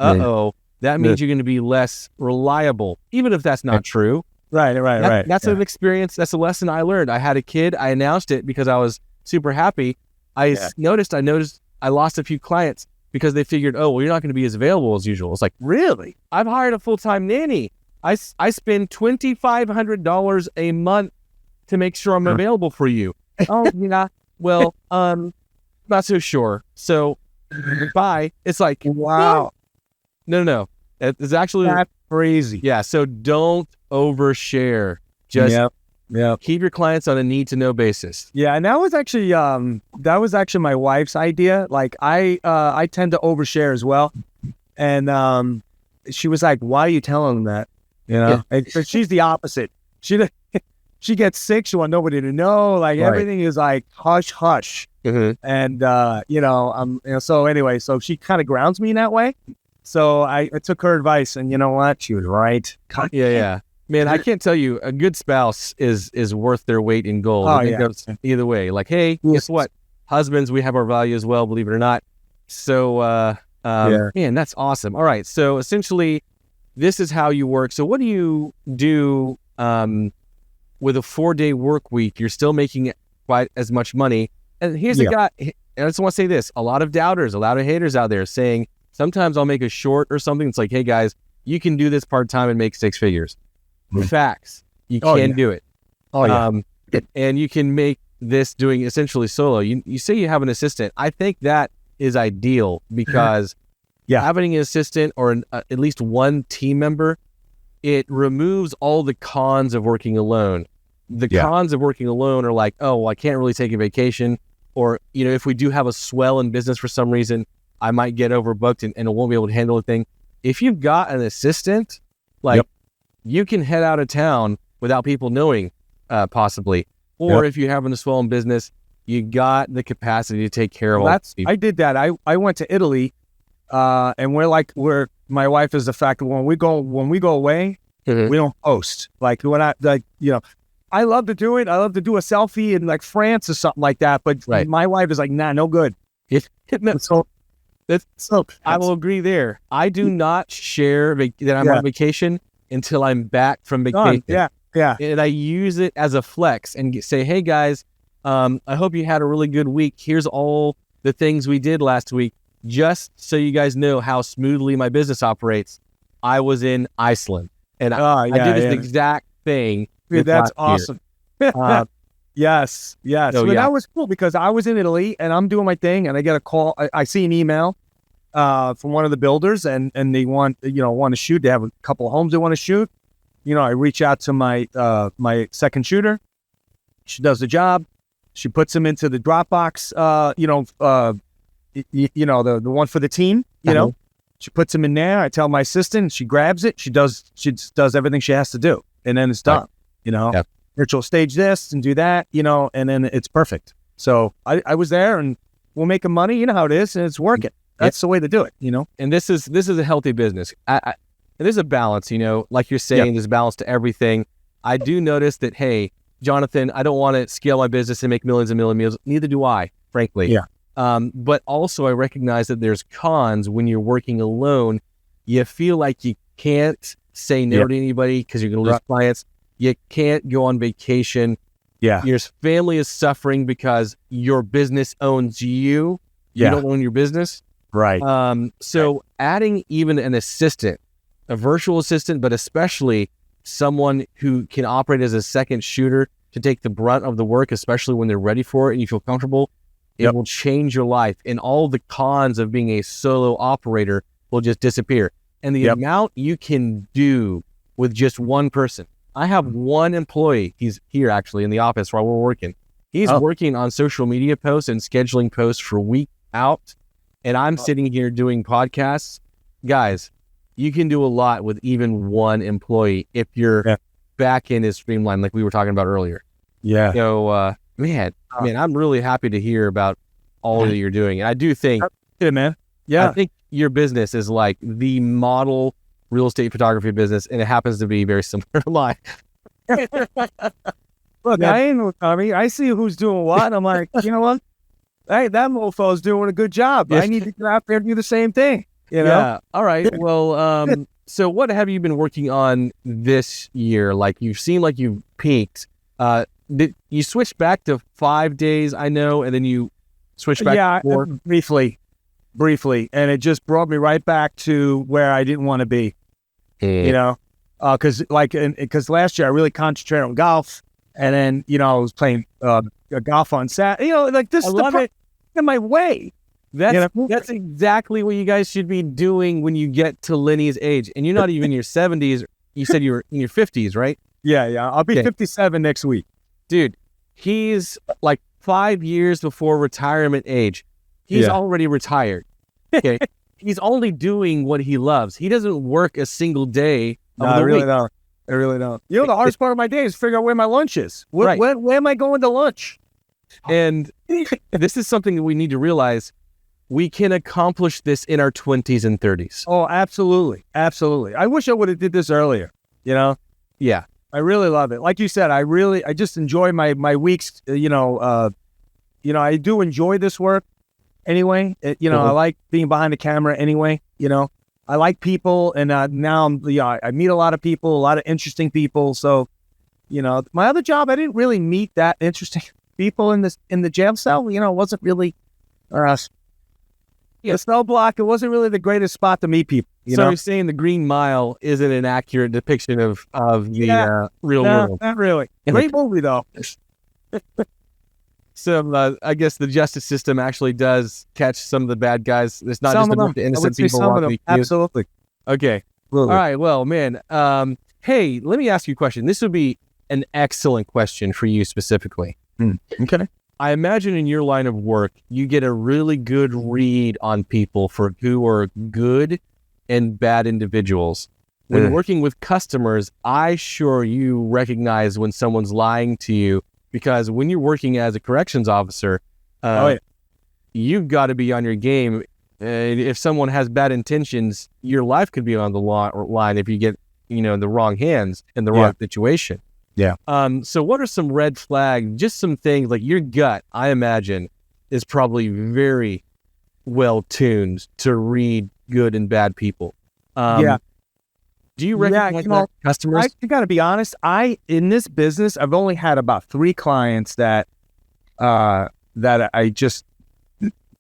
That means you're going to be less reliable, even if that's not true. Right. That's an experience. That's a lesson I learned. I had a kid. I announced it because I was super happy. I noticed I lost a few clients because they figured, oh, well, you're not going to be as available as usual. It's like, really? I've hired a full-time nanny. I spend $2,500 a month to make sure I'm available for you. Oh, yeah. Well, not so sure. So, bye. It's like, wow. No. It's actually that's crazy. Yeah. So don't overshare. Just keep your clients on a need-to-know basis. Yeah, and that was actually my wife's idea. Like I tend to overshare as well, and she was like, "Why are you telling them that?" And she's the opposite. She gets sick. She wants nobody to know. Like everything is like hush hush. And so anyway, so she kind of grounds me in that way. So I took her advice, and you know what? She was right. Yeah. Man, I can't tell you, a good spouse is worth their weight in gold. Oh, it goes either way. Like, hey, guess what? Husbands, we have our value as well, believe it or not. So, man, that's awesome. All right. So essentially, this is how you work. So what do you do with a 4-day work week? You're still making quite as much money. And here's the guy. I just want to say this. A lot of doubters, a lot of haters out there saying, sometimes I'll make a short or something. It's like, hey, guys, you can do this part-time and make 6 figures. Facts. You can do it. And you can make this doing essentially solo. You say you have an assistant. I think that is ideal because having an assistant or at least one team member, it removes all the cons of working alone. The cons of working alone are like, oh, well, I can't really take a vacation, or, you know, if we do have a swell in business for some reason, I might get overbooked and won't be able to handle a thing. If you've got an assistant, like you can head out of town without people knowing, possibly. Or if you're having a swell in business, you got the capacity to take care of all that. I did that. I went to Italy, and we're my wife is the fact that when we go away, we don't post. Like when I love to do it. I love to do a selfie in like France or something like that. But my wife is like, nah, no good. I will agree there. I do not share that I'm on vacation until I'm back from vacation. Yeah. And I use it as a flex and say, hey guys, I hope you had a really good week. Here's all the things we did last week. Just so you guys know how smoothly my business operates. I was in Iceland and I did this exact thing. Dude, that's awesome. Yes. So that was cool because I was in Italy and I'm doing my thing and I get a call. I see an email from one of the builders and they want to shoot. They have a couple of homes they want to shoot. You know, I reach out to my second shooter. She does the job. She puts them into the Dropbox. The one for the team. You know, she puts them in there. I tell my assistant. She grabs it. She does everything she has to do, and then it's done. You know, virtual stage this and do that. You know, and then it's perfect. So I was there, and we're making money. You know how it is, and it's working. That's the way to do it. You know, and this is a healthy business. And there's a balance, you know, like you're saying, there's a balance to everything. I do notice that, hey, Jonathan, I don't want to scale my business and make millions and millions. Neither do I, frankly. But also I recognize that there's cons when you're working alone. You feel like you can't say no to anybody because you're going to lose clients. You can't go on vacation. Your family is suffering because your business owns you. You don't own your business. So adding even an assistant, a virtual assistant, but especially someone who can operate as a second shooter to take the brunt of the work, especially when they're ready for it and you feel comfortable, it will change your life. And all the cons of being a solo operator will just disappear. And the amount you can do with just one person. I have one employee. He's here actually in the office while we're working. He's working on social media posts and scheduling posts for a week out. And I'm sitting here doing podcasts. Guys, you can do a lot with even one employee if your back end is streamlined, like we were talking about earlier. So, man, I'm really happy to hear about all that you're doing. And I do think, I think your business is like the model real estate photography business, and it happens to be very similar to mine. Look, I ain't no Tommy. I see who's doing what. I'm like, you know what? Hey, that mofo's doing a good job. I need to get out there and do the same thing. You know? Yeah. All right. Well, so what have you been working on this year? Like you seem like you've peaked. Did you switch back to 5 days? I know, and then you switched back to 4? Briefly, and it just brought me right back to where I didn't want to be. You know, because last year I really concentrated on golf, and then I was playing golf on Saturday. You know, like this is in my way. That's exactly what you guys should be doing when you get to Lenny's age. And you're not even in your 70s. You said you were in your 50s, right? Yeah. I'll be 57 next week. Dude, he's like 5 years before retirement age. He's already retired. Okay. He's only doing what he loves. He doesn't work a single day of the week. I really don't. You know, the hardest part of my day is figure out where my lunch is. Where am I going to lunch? And this is something that we need to realize. We can accomplish this in our 20s and 30s. Oh, absolutely. Absolutely. I wish I would have did this earlier, you know? Yeah. I really love it. Like you said, I just enjoy my weeks, I do enjoy this work anyway. I like being behind the camera anyway, I like people, and now I meet a lot of people, a lot of interesting people. So, my other job, I didn't really meet that interesting people in the jail cell. It wasn't really, the cell block, it wasn't really the greatest spot to meet people. So you're saying the Green Mile isn't an accurate depiction of the real world? Not really. Great movie though. I guess the justice system actually does catch some of the bad guys. It's not just about the innocent people wrongly accused. Absolutely. Okay. Absolutely. All right. Well, man. Hey, let me ask you a question. This would be an excellent question for you specifically. Okay. I imagine in your line of work, you get a really good read on people for who are good and bad individuals. When working with customers, I sure you recognize when someone's lying to you, because when you're working as a corrections officer, you've got to be on your game. If someone has bad intentions, your life could be on the line if you get, in the wrong hands in the wrong situation. Yeah. So what are some red flags, just some things like your gut, I imagine, is probably very well tuned to read good and bad people. Do you recognize that customers? I got to be honest. In this business, I've only had about 3 clients that I just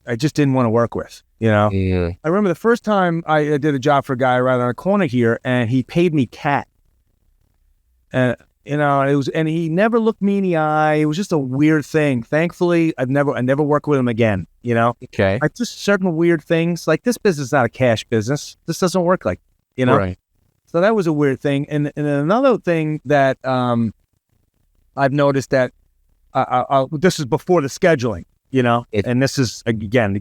didn't want to work with. I remember the first time I did a job for a guy right on the corner here, and he paid me cat. And he never looked me in the eye. It was just a weird thing. Thankfully, I never worked with him again. Okay. Just certain weird things. Like, this business is not a cash business. This doesn't work like, Right. So that was a weird thing. And another thing that I've noticed that this is before the scheduling, and this is, again, you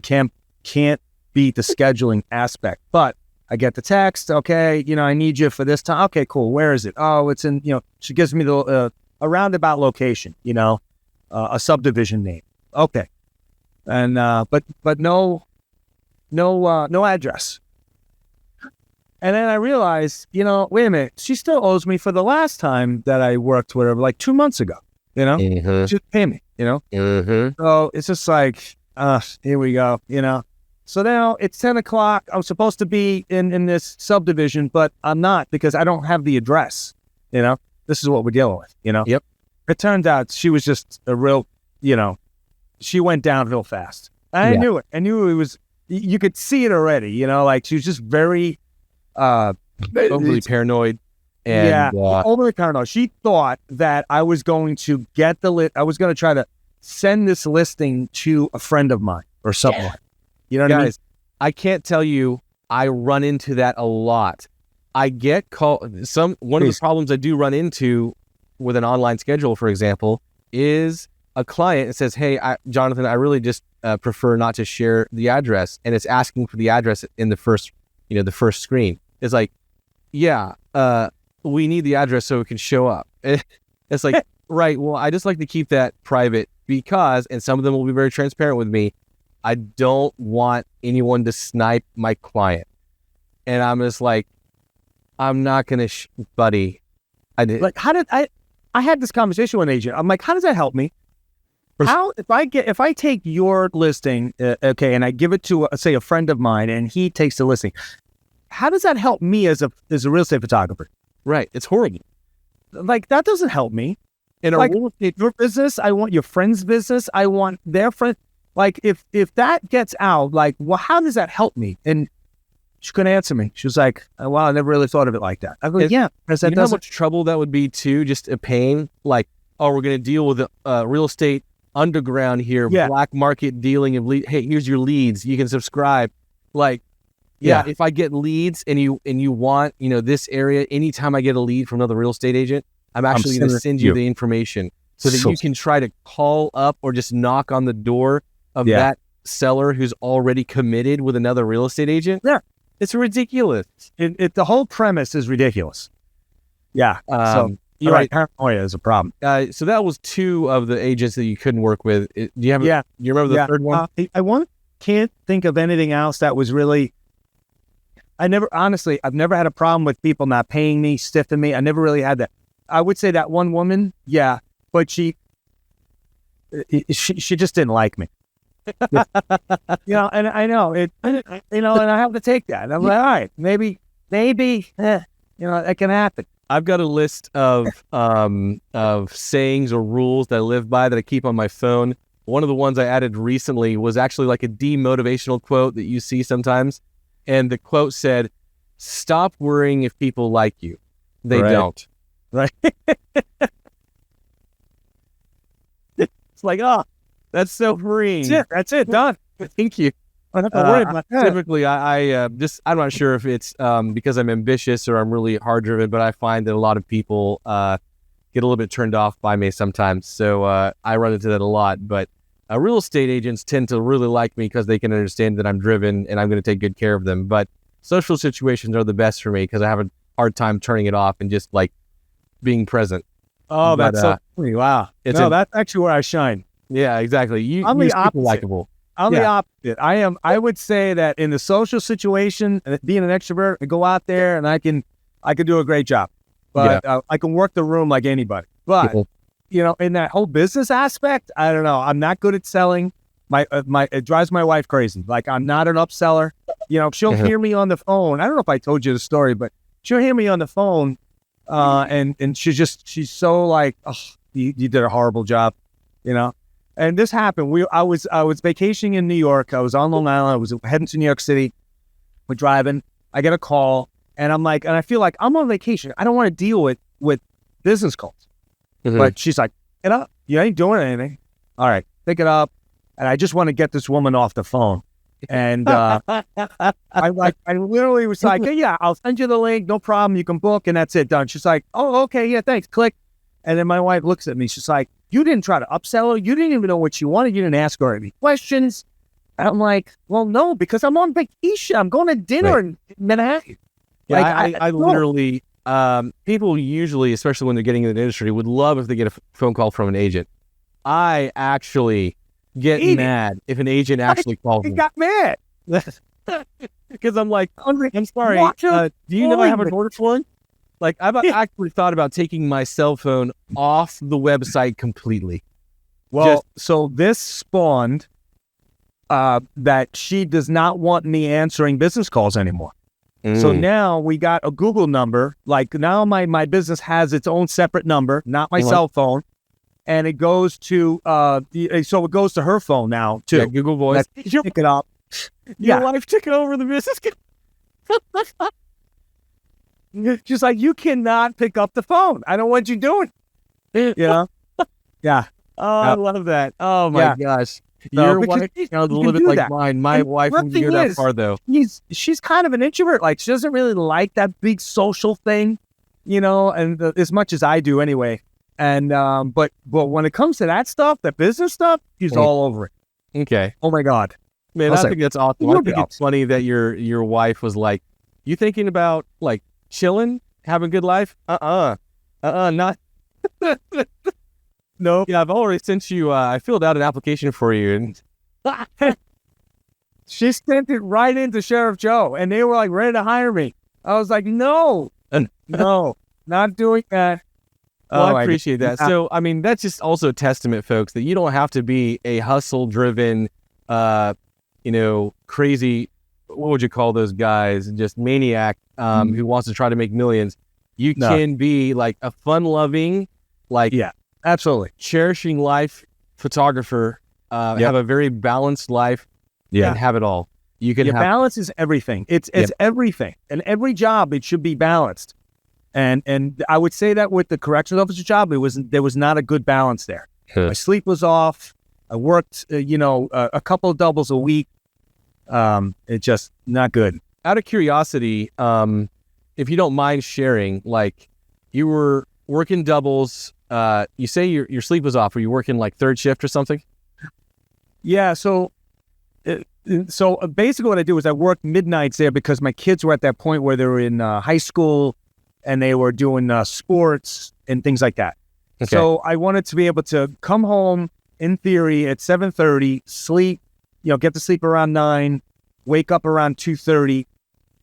can't beat the scheduling aspect. But I get the text, okay, I need you for this time. Okay, cool. Where is it? Oh, it's in, she gives me a roundabout location, a subdivision name. Okay. And, but no address. And then I realized, wait a minute, she still owes me for the last time that I worked with her, like 2 months ago, She didn't pay me, So it's just like, here we go, So now it's 10 o'clock. I'm supposed to be in this subdivision, but I'm not, because I don't have the address, This is what we're dealing with, Yep. It turned out she was just a real, she went down real fast. I knew it. I knew it was, you could see it already, like she was just very... overly paranoid. And, overly paranoid. She thought that I was going to get I was going to try to send this listing to a friend of mine or someone. You know what I mean? I can't tell you, I run into that a lot. I get called. One of the problems I do run into with an online schedule, for example, is a client that says, "Hey, Jonathan, I really just prefer not to share the address," and it's asking for the address in the first screen. It's like, we need the address so it can show up. It's like, right, well, I just like to keep that private because, and some of them will be very transparent with me, I don't want anyone to snipe my client. And I'm just like, I'm not going to, buddy. Like, I had this conversation with an agent. I'm like, how does that help me? If I take your listing, and I give it to, say, a friend of mine, and he takes the listing, how does that help me as a real estate photographer? Right. It's horrible. Like, that doesn't help me. In like, your business, I want your friend's business. I want their friend. Like, if that gets out, like, well, how does that help me? And she couldn't answer me. She was like, wow, I never really thought of it like that. I go, yeah. Because you know how much trouble that would be, too? Just a pain? Like, we're going to deal with real estate underground here, black market dealing of leads. Hey, here's your leads. You can subscribe. Like, if I get leads and you want, this area, anytime I get a lead from another real estate agent, I'm actually going to send you the information so that you can try to call up or just knock on the door of that seller who's already committed with another real estate agent. Yeah. It's ridiculous. The whole premise is ridiculous. Yeah. So you're right. Paranoia is a problem. So that was 2 of the agents that you couldn't work with. Do you have? You remember the third one? Can't think of anything else that was really. I've never had a problem with people not paying me, stiffing me. I never really had that. I would say that one woman, but she just didn't like me. And I know it. And I have to take that. I'm like, all right, maybe, that can happen. I've got a list of sayings or rules that I live by that I keep on my phone. One of the ones I added recently was actually like a demotivational quote that you see sometimes. And the quote said, "Stop worrying if people like you. They don't." Right. It's like, That's so freeing. That's it. Done. Thank you. I don't have to worry about that. Typically, I'm not sure if it's because I'm ambitious or I'm really hard driven, but I find that a lot of people get a little bit turned off by me sometimes. So I run into that a lot. But real estate agents tend to really like me because they can understand that I'm driven and I'm going to take good care of them. But social situations are the best for me because I have a hard time turning it off and just like being present. Oh, that's so funny. Wow. That's actually where I shine. Yeah, exactly. I'm the opposite. Likable. I'm the opposite. I would say that in the social situation, being an extrovert, I go out there and I can do a great job. But I can work the room like anybody. But in that whole business aspect, I don't know. I'm not good at selling. It drives my wife crazy. Like, I'm not an upseller. She'll hear me on the phone. I don't know if I told you the story, but she'll hear me on the phone, and she's so like, oh, you did a horrible job, And this happened. I was vacationing in New York. I was on Long Island. I was heading to New York City. We're driving. I get a call, and I feel like I'm on vacation. I don't want to deal with business calls. But she's like, "Get up. You ain't doing anything. All right, pick it up." And I just want to get this woman off the phone. And I literally was like, "Hey, yeah, I'll send you the link. No problem. You can book, and that's it. Done." She's like, "Oh, okay. Yeah, thanks." Click. And then my wife looks at me. She's like, "You didn't try to upsell her. You didn't even know what she wanted. You didn't ask her any questions." And I'm like, "Well, no, because I'm on vacation. I'm going to dinner in Manhattan." Yeah, like, I literally, people usually, especially when they're getting in the industry, would love if they get a phone call from an agent. I actually get mad if an agent actually calls me. He got mad. Because I'm like, I'm sorry, do you know I have an order for it? Like, I've actually thought about taking my cell phone off the website completely. Well, so this spawned that she does not want me answering business calls anymore. So now we got a Google number. Like, now my business has its own separate number, not my cell phone. And it goes to it goes to her phone now too. Yeah, Google Voice. Pick it up. Your wife took over the business. She's like, "You cannot pick up the phone. I don't want you doing." Yeah. Oh, I love that. Oh my gosh. Your wife sounds a little bit like mine. My wife wouldn't go that far though. She's kind of an introvert. Like, she doesn't really like that big social thing, and as much as I do anyway. And but when it comes to that stuff, that business stuff, she's all over it. Okay. Oh my God. Man, I think that's awesome. I think it's funny that your wife was like, "You thinking about like chilling, having a good life?" Not. No. Yeah, I've already sent you. I filled out an application for you, and she sent it right into Sheriff Joe, and they were like ready to hire me. I was like, no, not doing that. Well, I appreciate that. So, I mean, that's just also a testament, folks, that you don't have to be a hustle-driven, crazy. What would you call those guys? Just maniac who wants to try to make millions. You can be like a fun-loving, absolutely cherishing life photographer. Have a very balanced life. And have it all. You can. Balance is everything. It's everything. And every job, it should be balanced. And I would say that with the corrections officer job, there was not a good balance there. My sleep was off. I worked, a couple of doubles a week. It's just not good. Out of curiosity, if you don't mind sharing, like, you were working doubles. You say your sleep was off. Were you working like third shift or something? Yeah. So basically what I did was I worked midnights there because my kids were at that point where they were in high school and they were doing sports and things like that. Okay. So I wanted to be able to come home in theory at 7:30, sleep, get to sleep around 9, wake up around 2:30,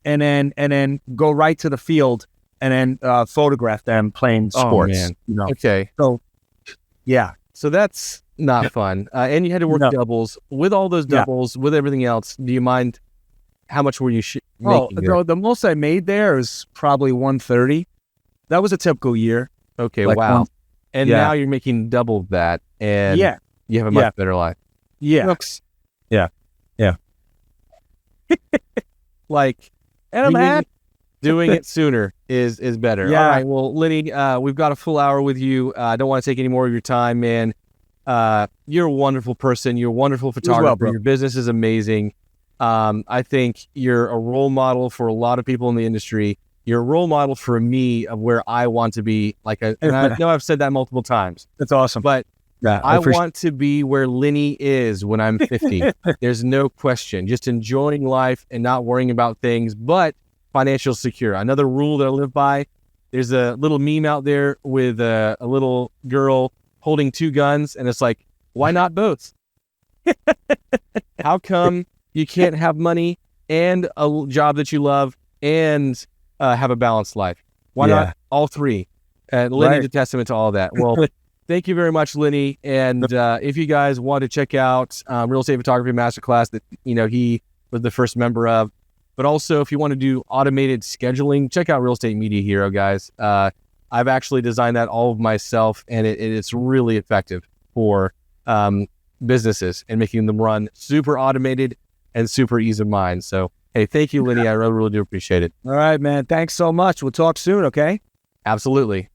and then go right to the field and then photograph them playing sports. Oh, man. Okay. So, yeah. So that's not fun. And you had to work doubles. With all those doubles, with everything else, do you mind, how much were you making there? The most I made there is probably 130. That was a typical year. Okay, wow. And now you're making double that, and you have a much better life. Yeah. Looks, yeah. Like, and I'm happy. Doing it sooner is better. Yeah. All right, well, Lenny, we've got a full hour with you. I don't want to take any more of your time, man. you're a wonderful person. You're a wonderful photographer. bro. Your business is amazing. I think you're a role model for a lot of people in the industry. You're a role model for me of where I want to be. And I know I've said that multiple times. That's awesome. But yeah, I want to be where Lenny is when I'm 50. There's no question. Just enjoying life and not worrying about things, but financial secure. Another rule that I live by, there's a little meme out there with a little girl holding 2 guns, and it's like, why not both? How come you can't have money and a job that you love and have a balanced life? Why not all 3? Lenny's a testament to all that. Well, thank you very much, Lenny. And if you guys want to check out Real Estate Photography Masterclass that he was the first member of, but also if you want to do automated scheduling, check out Real Estate Media Hero, guys. I've actually designed that all of myself, and it's really effective for businesses and making them run super automated and super ease of mind. So, hey, thank you, Lenny. I really, really do appreciate it. All right, man. Thanks so much. We'll talk soon, okay? Absolutely.